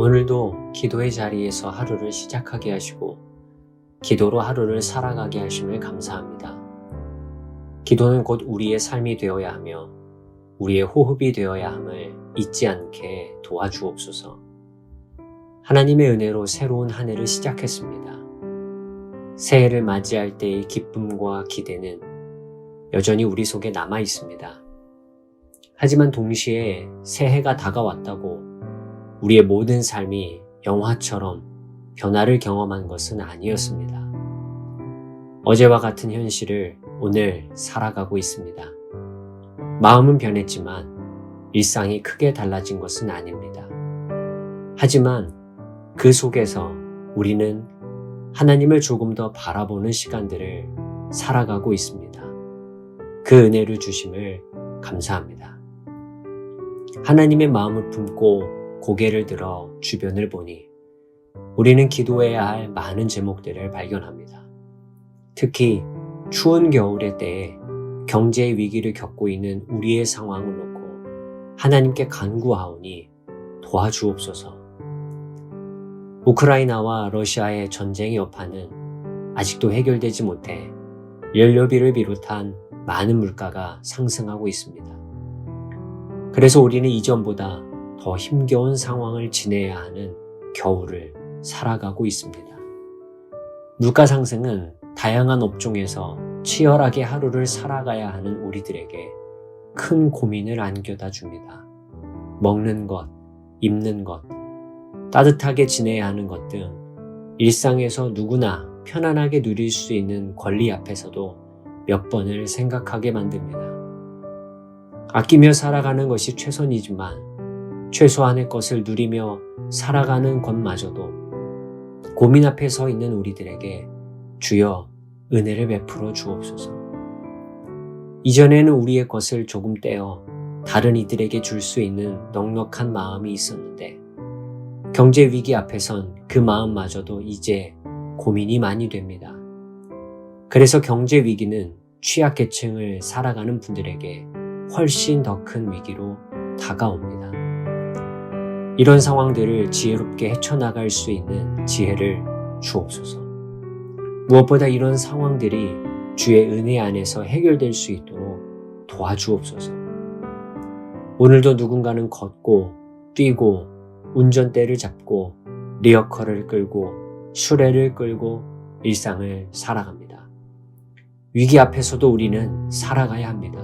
오늘도 기도의 자리에서 하루를 시작하게 하시고 기도로 하루를 살아가게 하심을 감사합니다. 기도는 곧 우리의 삶이 되어야 하며 우리의 호흡이 되어야 함을 잊지 않게 도와주옵소서. 하나님의 은혜로 새로운 한 해를 시작했습니다. 새해를 맞이할 때의 기쁨과 기대는 여전히 우리 속에 남아 있습니다. 하지만 동시에 새해가 다가왔다고 우리의 모든 삶이 영화처럼 변화를 경험한 것은 아니었습니다. 어제와 같은 현실을 오늘 살아가고 있습니다. 마음은 변했지만 일상이 크게 달라진 것은 아닙니다. 하지만 그 속에서 우리는 하나님을 조금 더 바라보는 시간들을 살아가고 있습니다. 그 은혜를 주심을 감사합니다. 하나님의 마음을 품고 고개를 들어 주변을 보니 우리는 기도해야 할 많은 제목들을 발견합니다. 특히 추운 겨울의 때에 경제의 위기를 겪고 있는 우리의 상황을 놓고 하나님께 간구하오니 도와주옵소서. 우크라이나와 러시아의 전쟁의 여파는 아직도 해결되지 못해 연료비를 비롯한 많은 물가가 상승하고 있습니다. 그래서 우리는 이전보다 더 힘겨운 상황을 지내야 하는 겨울을 살아가고 있습니다. 물가 상승은 다양한 업종에서 치열하게 하루를 살아가야 하는 우리들에게 큰 고민을 안겨다 줍니다. 먹는 것, 입는 것, 따뜻하게 지내야 하는 것 등 일상에서 누구나 편안하게 누릴 수 있는 권리 앞에서도 몇 번을 생각하게 만듭니다. 아끼며 살아가는 것이 최선이지만 최소한의 것을 누리며 살아가는 것마저도 고민 앞에 서 있는 우리들에게 주여 은혜를 베풀어 주옵소서. 이전에는 우리의 것을 조금 떼어 다른 이들에게 줄 수 있는 넉넉한 마음이 있었는데 경제 위기 앞에선 그 마음마저도 이제 고민이 많이 됩니다. 그래서 경제 위기는 취약계층을 살아가는 분들에게 훨씬 더 큰 위기로 다가옵니다. 이런 상황들을 지혜롭게 헤쳐나갈 수 있는 지혜를 주옵소서. 무엇보다 이런 상황들이 주의 은혜 안에서 해결될 수 있도록 도와주옵소서. 오늘도 누군가는 걷고 뛰고 운전대를 잡고 리어커를 끌고 수레를 끌고 일상을 살아갑니다. 위기 앞에서도 우리는 살아가야 합니다.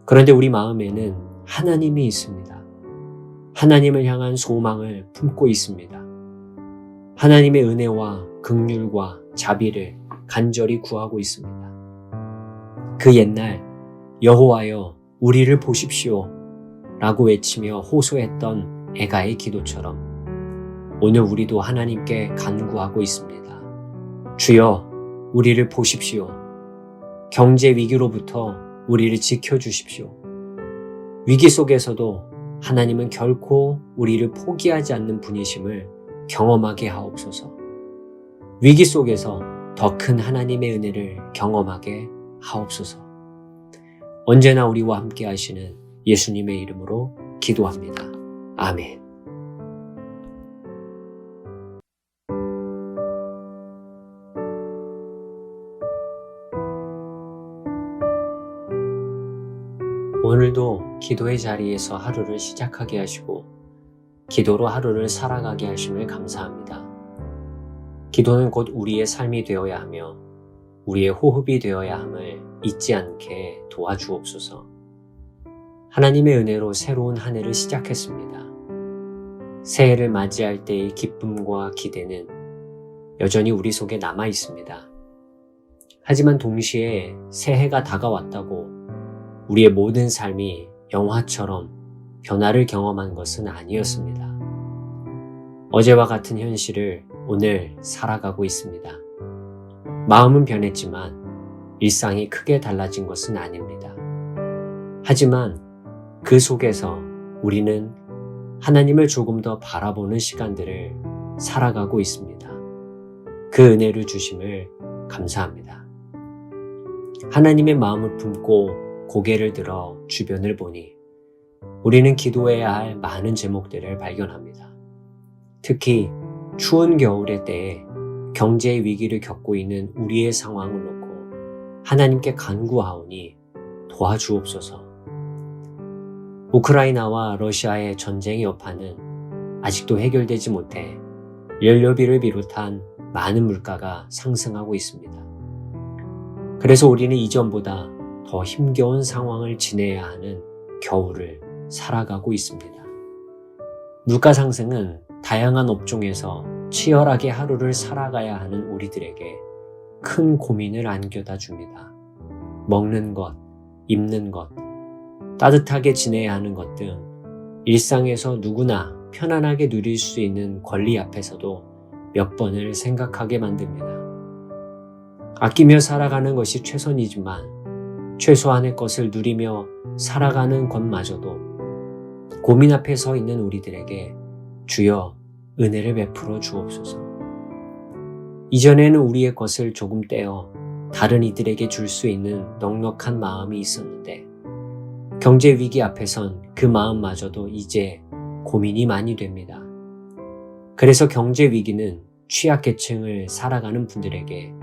그런데 우리 마음에는 하나님이 있습니다. 하나님을 향한 소망을 품고 있습니다. 하나님의 은혜와 긍휼과 자비를 간절히 구하고 있습니다. 그 옛날 여호와여 우리를 보십시오 라고 외치며 호소했던 애가의 기도처럼 오늘 우리도 하나님께 간구하고 있습니다. 주여 우리를 보십시오. 경제 위기로부터 우리를 지켜주십시오. 위기 속에서도 하나님은 결코 우리를 포기하지 않는 분이심을 경험하게 하옵소서. 위기 속에서 더 큰 하나님의 은혜를 경험하게 하옵소서. 언제나 우리와 함께 하시는 예수님의 이름으로 기도합니다. 아멘. 오늘도 기도의 자리에서 하루를 시작하게 하시고 기도로 하루를 살아가게 하심을 감사합니다. 기도는 곧 우리의 삶이 되어야 하며 우리의 호흡이 되어야 함을 잊지 않게 도와주옵소서. 하나님의 은혜로 새로운 한 해를 시작했습니다. 새해를 맞이할 때의 기쁨과 기대는 여전히 우리 속에 남아 있습니다. 하지만 동시에 새해가 다가왔다고 우리의 모든 삶이 영화처럼 변화를 경험한 것은 아니었습니다. 어제와 같은 현실을 오늘 살아가고 있습니다. 마음은 변했지만 일상이 크게 달라진 것은 아닙니다. 하지만 그 속에서 우리는 하나님을 조금 더 바라보는 시간들을 살아가고 있습니다. 그 은혜를 주심을 감사합니다. 하나님의 마음을 품고 고개를 들어 주변을 보니 우리는 기도해야 할 많은 제목들을 발견합니다. 특히 추운 겨울의 때에 경제의 위기를 겪고 있는 우리의 상황을 놓고 하나님께 간구하오니 도와주옵소서. 우크라이나와 러시아의 전쟁의 여파는 아직도 해결되지 못해 연료비를 비롯한 많은 물가가 상승하고 있습니다. 그래서 우리는 이전보다 더 힘겨운 상황을 지내야 하는 겨울을 살아가고 있습니다. 물가 상승은 다양한 업종에서 치열하게 하루를 살아가야 하는 우리들에게 큰 고민을 안겨다 줍니다. 먹는 것, 입는 것, 따뜻하게 지내야 하는 것 등 일상에서 누구나 편안하게 누릴 수 있는 권리 앞에서도 몇 번을 생각하게 만듭니다. 아끼며 살아가는 것이 최선이지만 최소한의 것을 누리며 살아가는 것마저도 고민 앞에 서 있는 우리들에게 주여 은혜를 베풀어 주옵소서. 이전에는 우리의 것을 조금 떼어 다른 이들에게 줄 수 있는 넉넉한 마음이 있었는데 경제 위기 앞에선 그 마음마저도 이제 고민이 많이 됩니다. 그래서 경제 위기는 취약계층을 살아가는 분들에게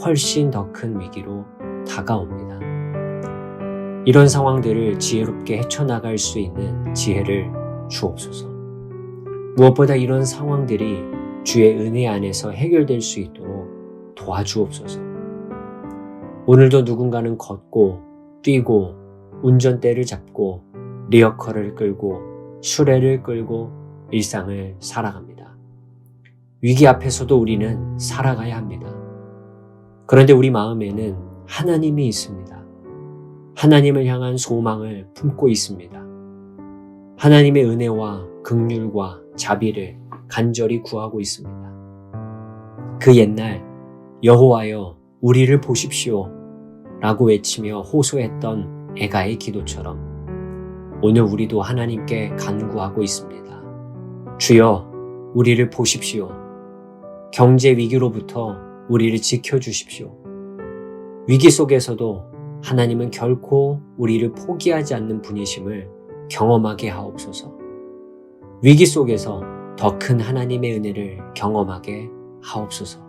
훨씬 더 큰 위기로 다가옵니다. 이런 상황들을 지혜롭게 헤쳐나갈 수 있는 지혜를 주옵소서. 무엇보다 이런 상황들이 주의 은혜 안에서 해결될 수 있도록 도와주옵소서. 오늘도 누군가는 걷고 뛰고 운전대를 잡고 리어커를 끌고 수레를 끌고 일상을 살아갑니다. 위기 앞에서도 우리는 살아가야 합니다. 그런데 우리 마음에는 하나님이 있습니다. 하나님을 향한 소망을 품고 있습니다. 하나님의 은혜와 긍휼과 자비를 간절히 구하고 있습니다. 그 옛날 여호와여 우리를 보십시오 라고 외치며 호소했던 애가의 기도처럼 오늘 우리도 하나님께 간구하고 있습니다. 주여 우리를 보십시오. 경제 위기로부터 우리를 지켜주십시오. 위기 속에서도 하나님은 결코 우리를 포기하지 않는 분이심을 경험하게 하옵소서. 위기 속에서 더 큰 하나님의 은혜를 경험하게 하옵소서.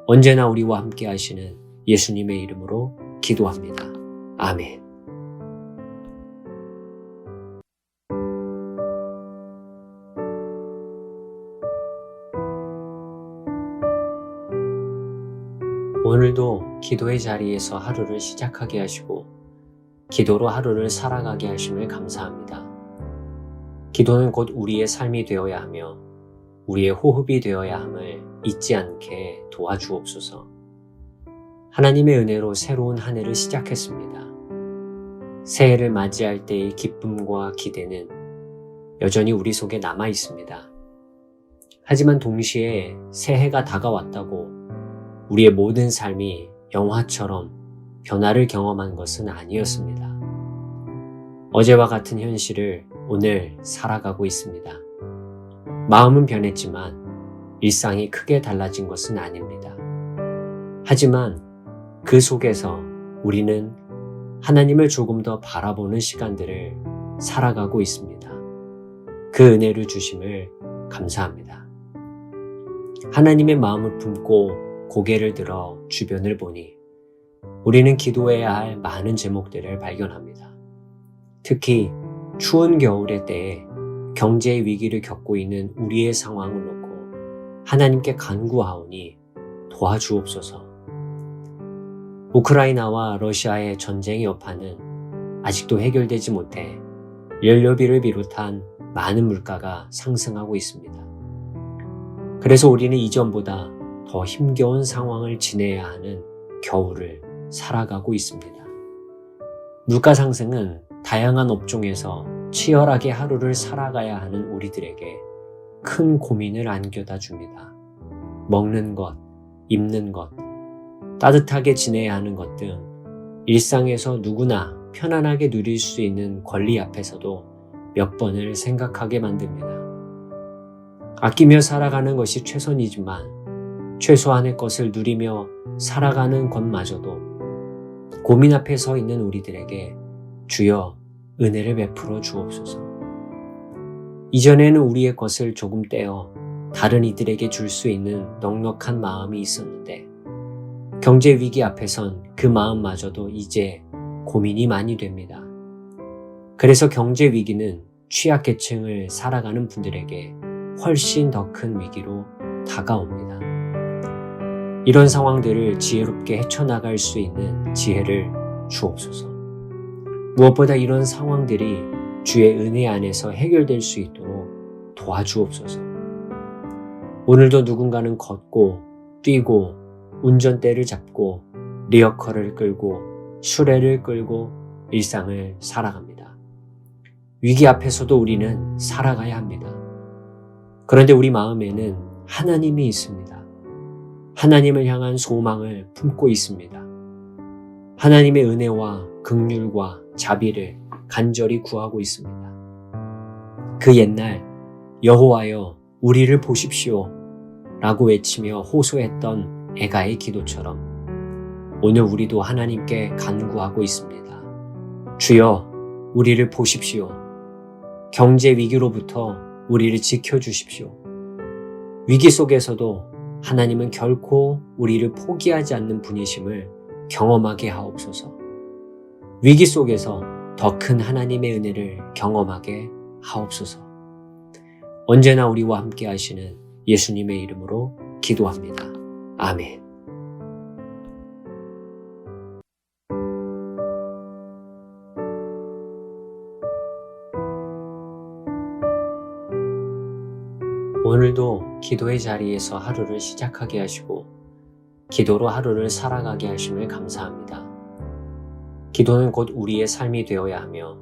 언제나 우리와 함께 하시는 예수님의 이름으로 기도합니다. 아멘. 오늘도 기도의 자리에서 하루를 시작하게 하시고 기도로 하루를 살아가게 하심을 감사합니다. 기도는 곧 우리의 삶이 되어야 하며 우리의 호흡이 되어야 함을 잊지 않게 도와주옵소서. 하나님의 은혜로 새로운 한 해를 시작했습니다. 새해를 맞이할 때의 기쁨과 기대는 여전히 우리 속에 남아 있습니다. 하지만 동시에 새해가 다가왔다고 우리의 모든 삶이 영화처럼 변화를 경험한 것은 아니었습니다. 어제와 같은 현실을 오늘 살아가고 있습니다. 마음은 변했지만 일상이 크게 달라진 것은 아닙니다. 하지만 그 속에서 우리는 하나님을 조금 더 바라보는 시간들을 살아가고 있습니다. 그 은혜를 주심을 감사합니다. 하나님의 마음을 품고 고개를 들어 주변을 보니 우리는 기도해야 할 많은 제목들을 발견합니다. 특히 추운 겨울의 때에 경제의 위기를 겪고 있는 우리의 상황을 놓고 하나님께 간구하오니 도와주옵소서. 우크라이나와 러시아의 전쟁의 여파는 아직도 해결되지 못해 연료비를 비롯한 많은 물가가 상승하고 있습니다. 그래서 우리는 이전보다 더 힘겨운 상황을 지내야 하는 겨울을 살아가고 있습니다. 물가 상승은 다양한 업종에서 치열하게 하루를 살아가야 하는 우리들에게 큰 고민을 안겨다 줍니다. 먹는 것, 입는 것, 따뜻하게 지내야 하는 것 등 일상에서 누구나 편안하게 누릴 수 있는 권리 앞에서도 몇 번을 생각하게 만듭니다. 아끼며 살아가는 것이 최선이지만 최소한의 것을 누리며 살아가는 것마저도 고민 앞에 서 있는 우리들에게 주여 은혜를 베풀어 주옵소서. 이전에는 우리의 것을 조금 떼어 다른 이들에게 줄 수 있는 넉넉한 마음이 있었는데 경제 위기 앞에선 그 마음마저도 이제 고민이 많이 됩니다. 그래서 경제 위기는 취약계층을 살아가는 분들에게 훨씬 더 큰 위기로 다가옵니다. 이런 상황들을 지혜롭게 헤쳐나갈 수 있는 지혜를 주옵소서. 무엇보다 이런 상황들이 주의 은혜 안에서 해결될 수 있도록 도와주옵소서. 오늘도 누군가는 걷고 뛰고 운전대를 잡고 리어커를 끌고 수레를 끌고 일상을 살아갑니다. 위기 앞에서도 우리는 살아가야 합니다. 그런데 우리 마음에는 하나님이 있습니다. 하나님을 향한 소망을 품고 있습니다. 하나님의 은혜와 긍휼과 자비를 간절히 구하고 있습니다. 그 옛날 여호와여 우리를 보십시오 라고 외치며 호소했던 애가의 기도처럼 오늘 우리도 하나님께 간구하고 있습니다. 주여 우리를 보십시오. 경제 위기로부터 우리를 지켜주십시오. 위기 속에서도 하나님은 결코 우리를 포기하지 않는 분이심을 경험하게 하옵소서. 위기 속에서 더 큰 하나님의 은혜를 경험하게 하옵소서. 언제나 우리와 함께 하시는 예수님의 이름으로 기도합니다. 아멘. 오늘도 기도의 자리에서 하루를 시작하게 하시고 기도로 하루를 살아가게 하심을 감사합니다. 기도는 곧 우리의 삶이 되어야 하며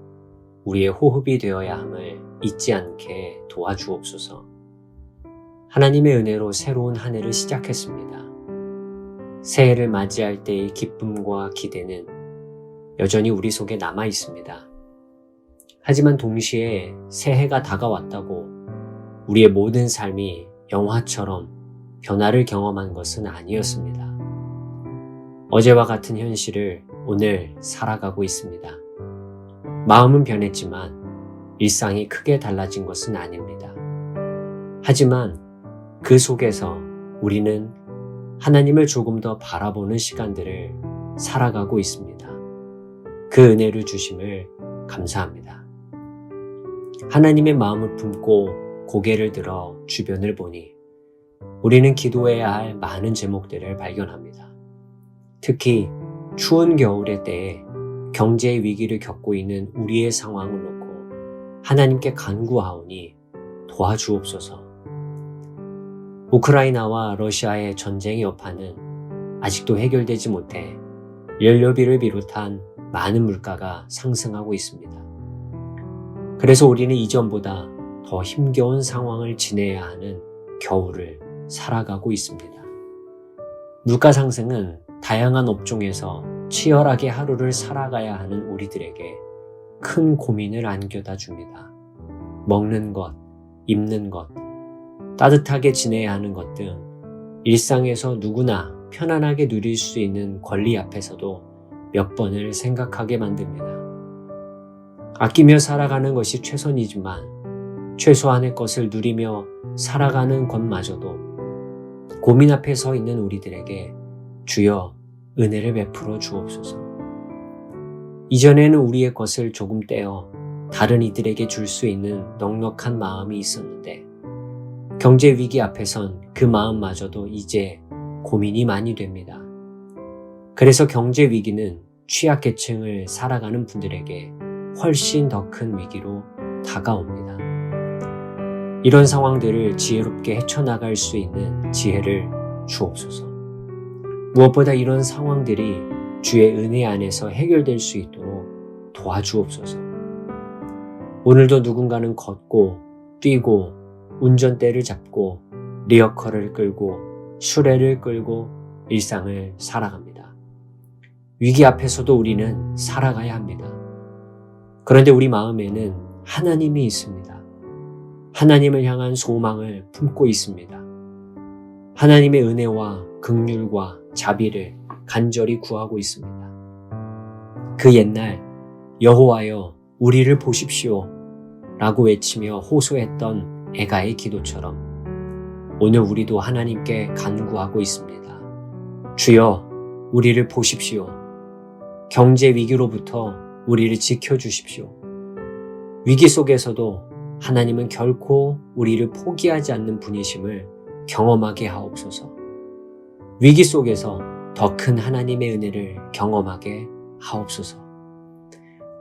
우리의 호흡이 되어야 함을 잊지 않게 도와주옵소서. 하나님의 은혜로 새로운 한 해를 시작했습니다. 새해를 맞이할 때의 기쁨과 기대는 여전히 우리 속에 남아 있습니다. 하지만 동시에 새해가 다가왔다고 우리의 모든 삶이 영화처럼 변화를 경험한 것은 아니었습니다. 어제와 같은 현실을 오늘 살아가고 있습니다. 마음은 변했지만 일상이 크게 달라진 것은 아닙니다. 하지만 그 속에서 우리는 하나님을 조금 더 바라보는 시간들을 살아가고 있습니다. 그 은혜를 주심을 감사합니다. 하나님의 마음을 품고 고개를 들어 주변을 보니 우리는 기도해야 할 많은 제목들을 발견합니다. 특히 추운 겨울의 때에 경제의 위기를 겪고 있는 우리의 상황을 놓고 하나님께 간구하오니 도와주옵소서. 우크라이나와 러시아의 전쟁의 여파는 아직도 해결되지 못해 연료비를 비롯한 많은 물가가 상승하고 있습니다. 그래서 우리는 이전보다 더 힘겨운 상황을 지내야 하는 겨울을 살아가고 있습니다. 물가 상승은 다양한 업종에서 치열하게 하루를 살아가야 하는 우리들에게 큰 고민을 안겨다 줍니다. 먹는 것, 입는 것, 따뜻하게 지내야 하는 것 등 일상에서 누구나 편안하게 누릴 수 있는 권리 앞에서도 몇 번을 생각하게 만듭니다. 아끼며 살아가는 것이 최선이지만 최소한의 것을 누리며 살아가는 것마저도 고민 앞에 서 있는 우리들에게 주여 은혜를 베풀어 주옵소서. 이전에는 우리의 것을 조금 떼어 다른 이들에게 줄 수 있는 넉넉한 마음이 있었는데 경제 위기 앞에선 그 마음마저도 이제 고민이 많이 됩니다. 그래서 경제 위기는 취약계층을 살아가는 분들에게 훨씬 더 큰 위기로 다가옵니다. 이런 상황들을 지혜롭게 헤쳐나갈 수 있는 지혜를 주옵소서. 무엇보다 이런 상황들이 주의 은혜 안에서 해결될 수 있도록 도와주옵소서. 오늘도 누군가는 걷고 뛰고 운전대를 잡고 리어커를 끌고 수레를 끌고 일상을 살아갑니다. 위기 앞에서도 우리는 살아가야 합니다. 그런데 우리 마음에는 하나님이 있습니다. 하나님을 향한 소망을 품고 있습니다. 하나님의 은혜와 긍휼과 자비를 간절히 구하고 있습니다. 그 옛날 여호와여 우리를 보십시오 라고 외치며 호소했던 애가의 기도처럼 오늘 우리도 하나님께 간구하고 있습니다. 주여, 우리를 보십시오. 경제 위기로부터 우리를 지켜주십시오. 위기 속에서도 하나님은 결코 우리를 포기하지 않는 분이심을 경험하게 하옵소서. 위기 속에서 더 큰 하나님의 은혜를 경험하게 하옵소서.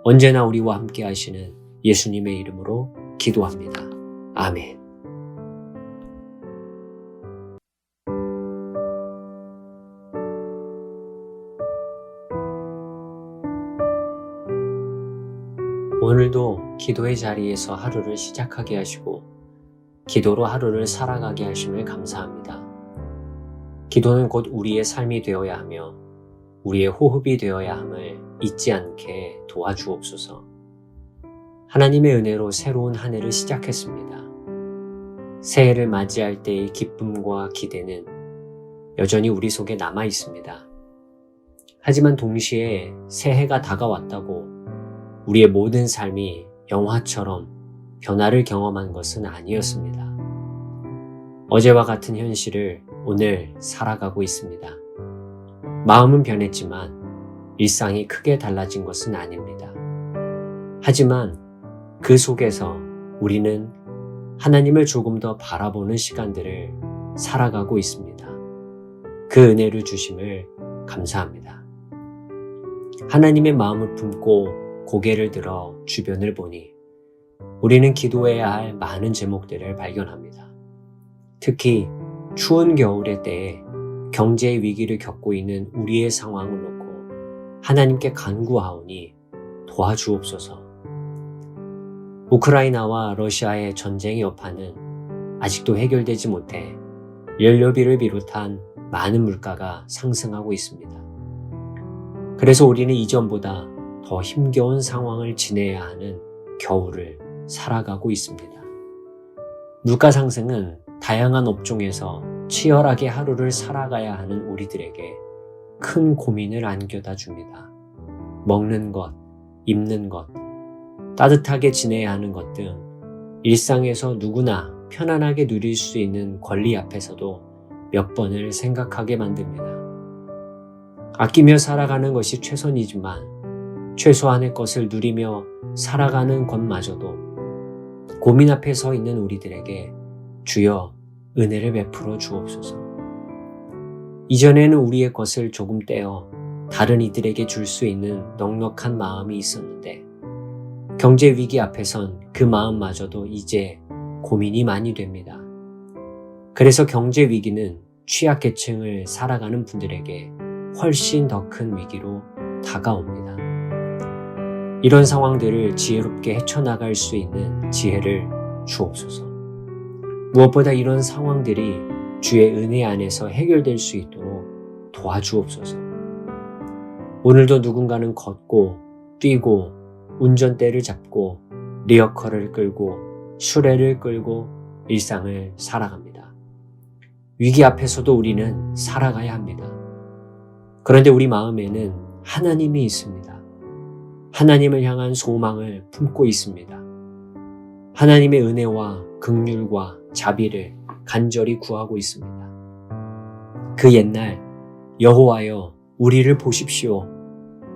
언제나 우리와 함께 하시는 예수님의 이름으로 기도합니다. 아멘. 오늘도 기도의 자리에서 하루를 시작하게 하시고 기도로 하루를 살아가게 하심을 감사합니다. 기도는 곧 우리의 삶이 되어야 하며 우리의 호흡이 되어야 함을 잊지 않게 도와주옵소서. 하나님의 은혜로 새로운 한 해를 시작했습니다. 새해를 맞이할 때의 기쁨과 기대는 여전히 우리 속에 남아 있습니다. 하지만 동시에 새해가 다가왔다고 우리의 모든 삶이 영화처럼 변화를 경험한 것은 아니었습니다. 어제와 같은 현실을 오늘 살아가고 있습니다. 마음은 변했지만 일상이 크게 달라진 것은 아닙니다. 하지만 그 속에서 우리는 하나님을 조금 더 바라보는 시간들을 살아가고 있습니다. 그 은혜를 주심을 감사합니다. 하나님의 마음을 품고 고개를 들어 주변을 보니 우리는 기도해야 할 많은 제목들을 발견합니다. 특히 추운 겨울의 때에 경제의 위기를 겪고 있는 우리의 상황을 놓고 하나님께 간구하오니 도와주옵소서. 우크라이나와 러시아의 전쟁의 여파는 아직도 해결되지 못해 연료비를 비롯한 많은 물가가 상승하고 있습니다. 그래서 우리는 이전보다 더 힘겨운 상황을 지내야 하는 겨울을 살아가고 있습니다. 물가 상승은 다양한 업종에서 치열하게 하루를 살아가야 하는 우리들에게 큰 고민을 안겨다 줍니다. 먹는 것, 입는 것, 따뜻하게 지내야 하는 것 등 일상에서 누구나 편안하게 누릴 수 있는 권리 앞에서도 몇 번을 생각하게 만듭니다. 아끼며 살아가는 것이 최선이지만 최소한의 것을 누리며 살아가는 것마저도 고민 앞에 서 있는 우리들에게 주여 은혜를 베풀어 주옵소서. 이전에는 우리의 것을 조금 떼어 다른 이들에게 줄 수 있는 넉넉한 마음이 있었는데 경제 위기 앞에선 그 마음마저도 이제 고민이 많이 됩니다. 그래서 경제 위기는 취약계층을 살아가는 분들에게 훨씬 더 큰 위기로 다가옵니다. 이런 상황들을 지혜롭게 헤쳐나갈 수 있는 지혜를 주옵소서. 무엇보다 이런 상황들이 주의 은혜 안에서 해결될 수 있도록 도와주옵소서. 오늘도 누군가는 걷고 뛰고 운전대를 잡고 리어커를 끌고 수레를 끌고 일상을 살아갑니다. 위기 앞에서도 우리는 살아가야 합니다. 그런데 우리 마음에는 하나님이 있습니다. 하나님을 향한 소망을 품고 있습니다. 하나님의 은혜와 긍휼과 자비를 간절히 구하고 있습니다. 그 옛날 여호와여 우리를 보십시오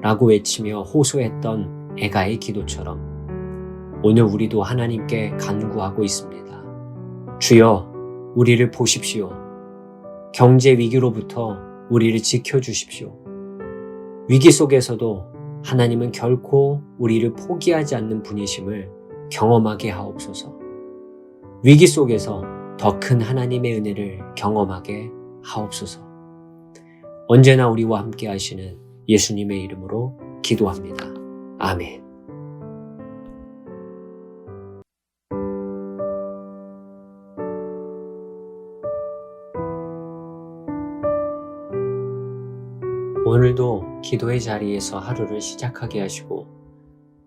라고 외치며 호소했던 애가의 기도처럼 오늘 우리도 하나님께 간구하고 있습니다. 주여 우리를 보십시오. 경제 위기로부터 우리를 지켜주십시오. 위기 속에서도 하나님은 결코 우리를 포기하지 않는 분이심을 경험하게 하옵소서. 위기 속에서 더 큰 하나님의 은혜를 경험하게 하옵소서. 언제나 우리와 함께 하시는 예수님의 이름으로 기도합니다. 아멘. 오늘도 기도의 자리에서 하루를 시작하게 하시고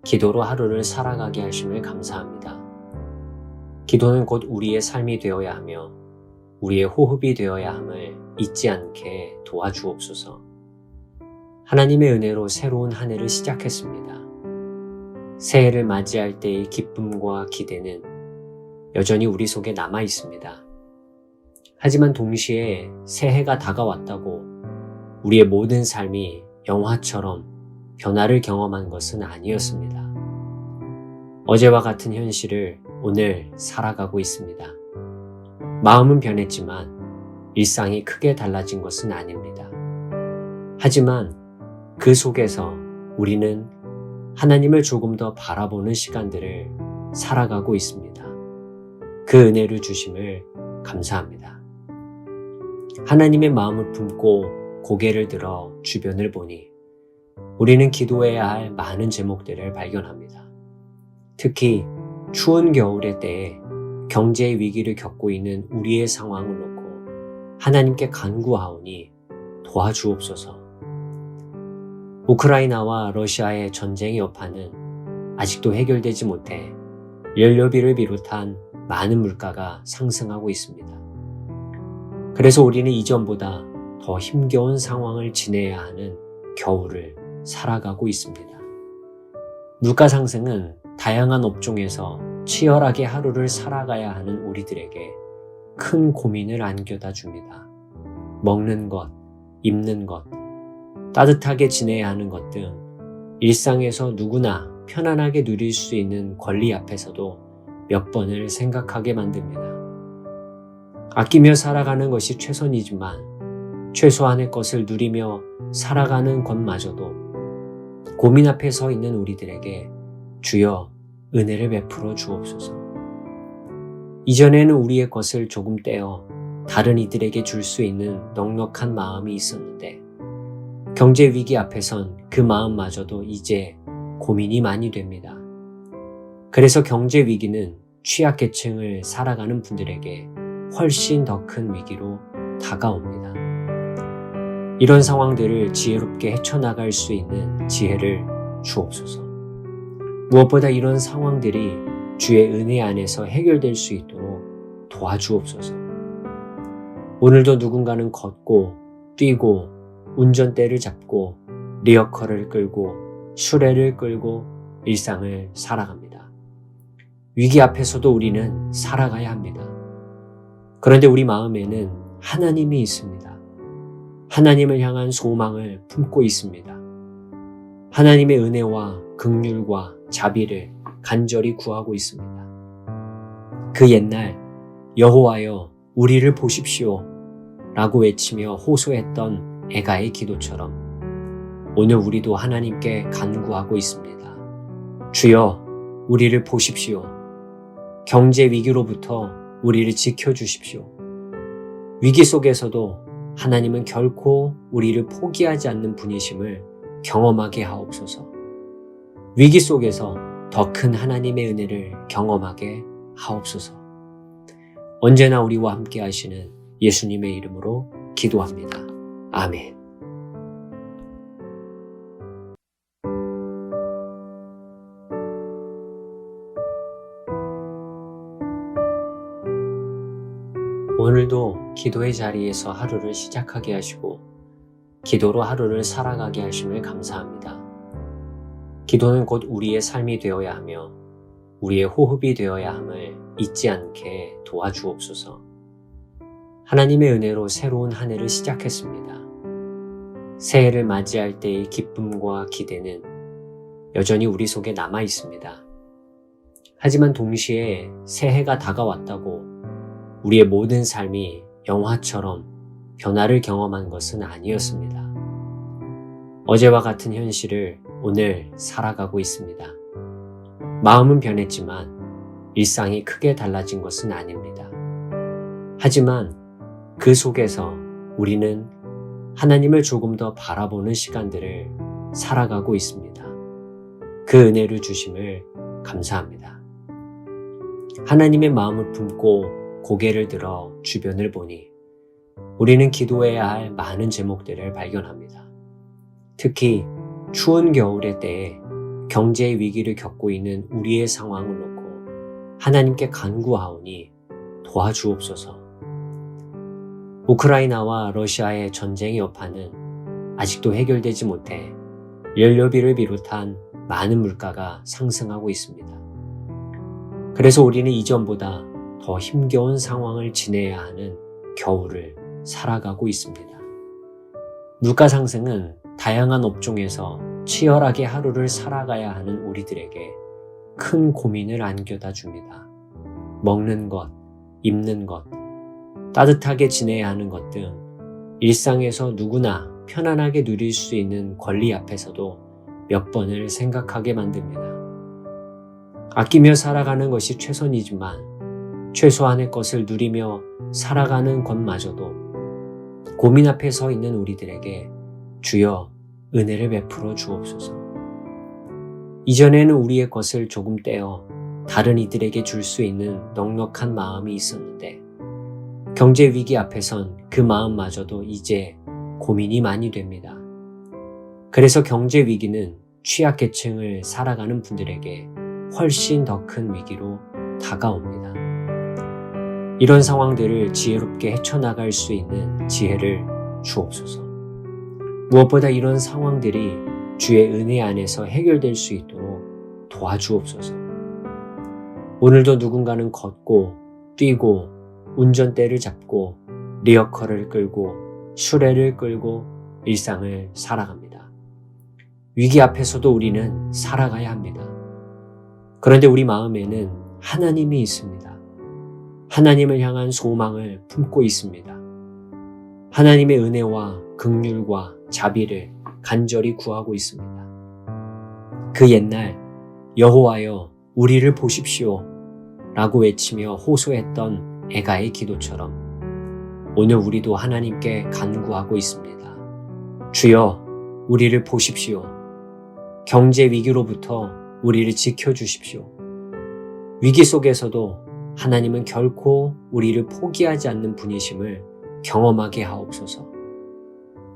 기도로 하루를 살아가게 하심을 감사합니다. 기도는 곧 우리의 삶이 되어야 하며 우리의 호흡이 되어야 함을 잊지 않게 도와주옵소서. 하나님의 은혜로 새로운 한 해를 시작했습니다. 새해를 맞이할 때의 기쁨과 기대는 여전히 우리 속에 남아 있습니다. 하지만 동시에 새해가 다가왔다고 우리의 모든 삶이 영화처럼 변화를 경험한 것은 아니었습니다. 어제와 같은 현실을 오늘 살아가고 있습니다. 마음은 변했지만 일상이 크게 달라진 것은 아닙니다. 하지만 그 속에서 우리는 하나님을 조금 더 바라보는 시간들을 살아가고 있습니다. 그 은혜를 주심을 감사합니다. 하나님의 마음을 품고 고개를 들어 주변을 보니 우리는 기도해야 할 많은 제목들을 발견합니다. 특히 추운 겨울의 때에 경제의 위기를 겪고 있는 우리의 상황을 놓고 하나님께 간구하오니 도와주옵소서. 우크라이나와 러시아의 전쟁의 여파는 아직도 해결되지 못해 연료비를 비롯한 많은 물가가 상승하고 있습니다. 그래서 우리는 이전보다 더 힘겨운 상황을 지내야 하는 겨울을 살아가고 있습니다. 물가 상승은 다양한 업종에서 치열하게 하루를 살아가야 하는 우리들에게 큰 고민을 안겨다 줍니다. 먹는 것, 입는 것, 따뜻하게 지내야 하는 것 등 일상에서 누구나 편안하게 누릴 수 있는 권리 앞에서도 몇 번을 생각하게 만듭니다. 아끼며 살아가는 것이 최선이지만 최소한의 것을 누리며 살아가는 것마저도 고민 앞에 서 있는 우리들에게 주여 은혜를 베풀어 주옵소서. 이전에는 우리의 것을 조금 떼어 다른 이들에게 줄 수 있는 넉넉한 마음이 있었는데 경제 위기 앞에선 그 마음마저도 이제 고민이 많이 됩니다. 그래서 경제 위기는 취약계층을 살아가는 분들에게 훨씬 더 큰 위기로 다가옵니다. 이런 상황들을 지혜롭게 헤쳐나갈 수 있는 지혜를 주옵소서. 무엇보다 이런 상황들이 주의 은혜 안에서 해결될 수 있도록 도와주옵소서. 오늘도 누군가는 걷고 뛰고 운전대를 잡고 리어커를 끌고 수레를 끌고 일상을 살아갑니다. 위기 앞에서도 우리는 살아가야 합니다. 그런데 우리 마음에는 하나님이 있습니다. 하나님을 향한 소망을 품고 있습니다. 하나님의 은혜와 긍휼과 자비를 간절히 구하고 있습니다. 그 옛날 여호와여 우리를 보십시오 라고 외치며 호소했던 애가의 기도처럼 오늘 우리도 하나님께 간구하고 있습니다. 주여 우리를 보십시오. 경제 위기로부터 우리를 지켜주십시오. 위기 속에서도 하나님은 결코 우리를 포기하지 않는 분이심을 경험하게 하옵소서. 위기 속에서 더 큰 하나님의 은혜를 경험하게 하옵소서. 언제나 우리와 함께 하시는 예수님의 이름으로 기도합니다. 아멘. 오늘도 기도의 자리에서 하루를 시작하게 하시고 기도로 하루를 살아가게 하심을 감사합니다. 기도는 곧 우리의 삶이 되어야 하며 우리의 호흡이 되어야 함을 잊지 않게 도와주옵소서. 하나님의 은혜로 새로운 한 해를 시작했습니다. 새해를 맞이할 때의 기쁨과 기대는 여전히 우리 속에 남아 있습니다. 하지만 동시에 새해가 다가왔다고 우리의 모든 삶이 영화처럼 변화를 경험한 것은 아니었습니다. 어제와 같은 현실을 오늘 살아가고 있습니다. 마음은 변했지만 일상이 크게 달라진 것은 아닙니다. 하지만 그 속에서 우리는 하나님을 조금 더 바라보는 시간들을 살아가고 있습니다. 그 은혜를 주심을 감사합니다. 하나님의 마음을 품고 고개를 들어 주변을 보니 우리는 기도해야 할 많은 제목들을 발견합니다. 특히 추운 겨울의 때에 경제의 위기를 겪고 있는 우리의 상황을 놓고 하나님께 간구하오니 도와주옵소서. 우크라이나와 러시아의 전쟁의 여파는 아직도 해결되지 못해 연료비를 비롯한 많은 물가가 상승하고 있습니다. 그래서 우리는 이전보다 더 힘겨운 상황을 지내야 하는 겨울을 살아가고 있습니다. 물가 상승은 다양한 업종에서 치열하게 하루를 살아가야 하는 우리들에게 큰 고민을 안겨다 줍니다. 먹는 것, 입는 것, 따뜻하게 지내야 하는 것 등 일상에서 누구나 편안하게 누릴 수 있는 권리 앞에서도 몇 번을 생각하게 만듭니다. 아끼며 살아가는 것이 최선이지만 최소한의 것을 누리며 살아가는 것마저도 고민 앞에 서 있는 우리들에게 주여 은혜를 베풀어 주옵소서. 이전에는 우리의 것을 조금 떼어 다른 이들에게 줄 수 있는 넉넉한 마음이 있었는데 경제 위기 앞에선 그 마음마저도 이제 고민이 많이 됩니다. 그래서 경제 위기는 취약계층을 살아가는 분들에게 훨씬 더 큰 위기로 다가옵니다. 이런 상황들을 지혜롭게 헤쳐나갈 수 있는 지혜를 주옵소서. 무엇보다 이런 상황들이 주의 은혜 안에서 해결될 수 있도록 도와주옵소서. 오늘도 누군가는 걷고 뛰고 운전대를 잡고 리어커를 끌고 수레를 끌고 일상을 살아갑니다. 위기 앞에서도 우리는 살아가야 합니다. 그런데 우리 마음에는 하나님이 있습니다. 하나님을 향한 소망을 품고 있습니다. 하나님의 은혜와 긍휼과 자비를 간절히 구하고 있습니다. 그 옛날 여호와여 우리를 보십시오 라고 외치며 호소했던 애가의 기도처럼 오늘 우리도 하나님께 간구하고 있습니다. 주여 우리를 보십시오. 경제 위기로부터 우리를 지켜주십시오. 위기 속에서도 하나님은 결코 우리를 포기하지 않는 분이심을 경험하게 하옵소서.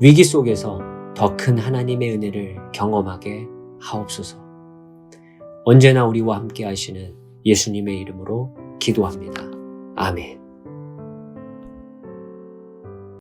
위기 속에서 더 큰 하나님의 은혜를 경험하게 하옵소서. 언제나 우리와 함께 하시는 예수님의 이름으로 기도합니다. 아멘.